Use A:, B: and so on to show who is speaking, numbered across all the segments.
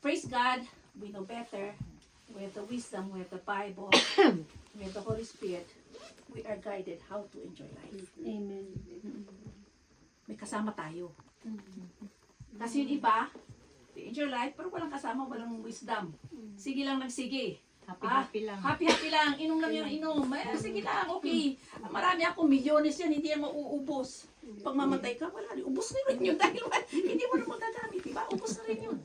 A: praise God, we know better. With the wisdom, with the Bible, with the Holy Spirit, we are guided how to enjoy life.
B: Amen.
A: May kasama tayo. Kasi yung iba, they enjoy life, pero walang kasama, walang wisdom. Sige lang nagsige.
C: Happy lang.
A: Happy lang. Inom lang yung inom. Sige lang, okay. Marami ako, milyones yan, hindi yan mauubos. Pag mamatay ka, wala. Ubos na rin yun. Dahil hindi mo na magagamit. Diba? Ubos na rin yun.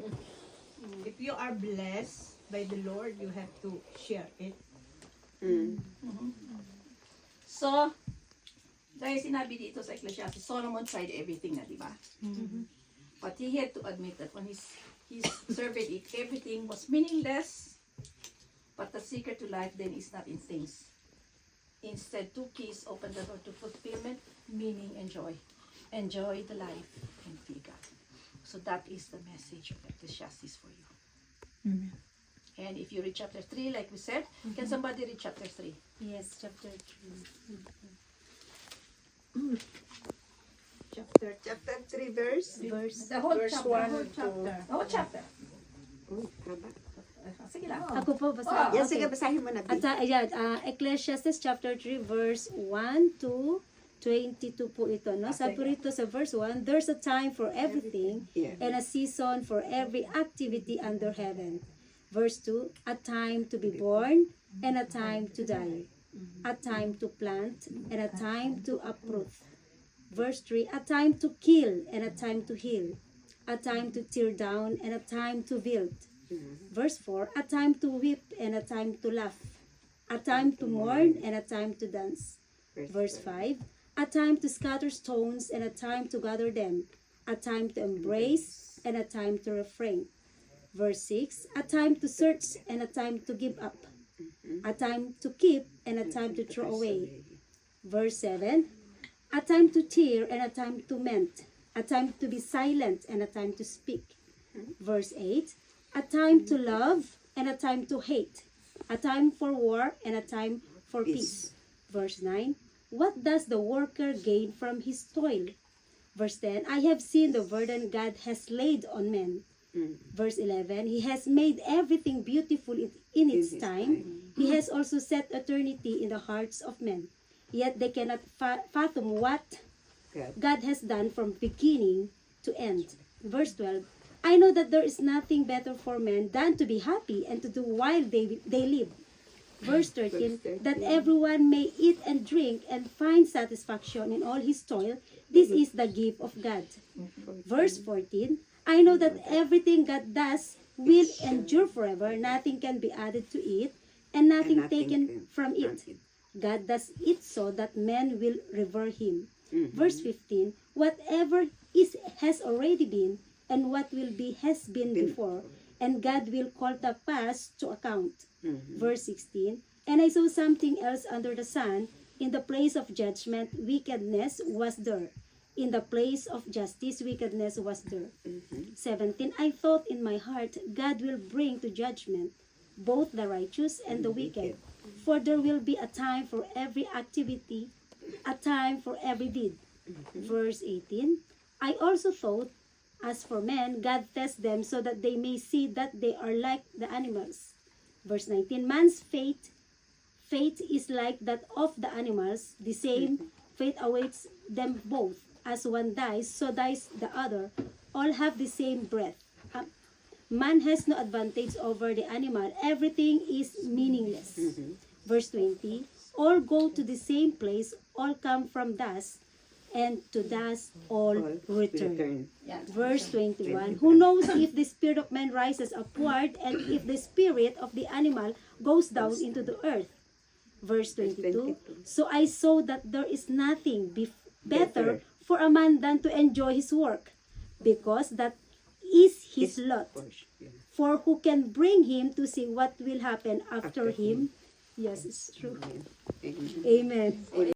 C: If you are blessed by the Lord, you have to share it.
A: So, dahil sinabi dito sa Ecclesiastes, Solomon tried everything na, diba? But he had to admit that when he surveyed it, everything was meaningless. But the secret to life then is not in things. Instead, two keys open the door to fulfillment, meaning and joy. Enjoy the life and be God. So that is the message of Ecclesiastes for you.
B: Amen.
A: And if you read chapter 3, like we said, can somebody read chapter 3?
B: Yes, chapter 3.
D: Chapter 3 verse.
A: The whole
D: Verse
A: chapter.
D: 1
A: The whole
D: to-
A: chapter. The whole chapter.
D: Haba.
A: Sige lang.
B: Ako po, basta.
D: Yan, sige, basahin mo na.
B: At ayan, Ecclesiastes chapter 3 verse 1 to 22 po ito, no? Sabi po rito sa verse 1, there's a time for everything
D: Yeah.
B: and a season for every activity under heaven. Verse 2, a time to be born and a time to die. A time to plant and a time to uproot. Verse 3, a time to kill and a time to heal. A time to tear down and a time to build. Verse 4, a time to weep and a time to laugh. A time to mourn and a time to dance. Verse 5, a time to scatter stones and a time to gather them. A time to embrace and a time to refrain. Verse 6, a time to search and a time to give up. A time to keep and a time to throw away. Verse 7, a time to tear and a time to mend. A time to be silent and a time to speak. Verse 8, a time to love and a time to hate. A time for war and a time for peace. Verse 9, what does the worker gain from his toil? Verse 10, I have seen the burden God has laid on men. Verse 11, he has made everything beautiful in its time. He has also set eternity in the hearts of men. Yet they cannot fathom what God has done from beginning to end. Verse 12, I know that there is nothing better for men than to be happy and to do while they live. Verse 13, that everyone may eat and drink and find satisfaction in all his toil. This is the gift of God. Verse 14, I know that everything God does will endure forever. Nothing can be added to it and nothing taken from it. God does it so that men will revere him. Verse 15, whatever has already been and what will be has been before, and God will call the past to account. Verse 16, and I saw something else under the sun. In the place of judgment, wickedness was there. In the place of justice, wickedness was there. 17, I thought in my heart, God will bring to judgment both the righteous and the wicked. For there will be a time for every activity, a time for every deed. Verse 18, I also thought, as for men, God tests them so that they may see that they are like the animals. Verse 19, man's fate is like that of the animals. The same fate awaits them both. As one dies, so dies the other. All have the same breath. Man has no advantage over the animal. Everything is meaningless. Verse 20, all go to the same place. All come from dust, and to dust all return. Verse 21, who knows if the spirit of man rises upward and if the spirit of the animal goes down into the earth. Verse 22, so I saw that there is nothing better for a man than to enjoy his work, because that is his lot. For who can bring him to see what will happen after him? Yes, it's true. Amen.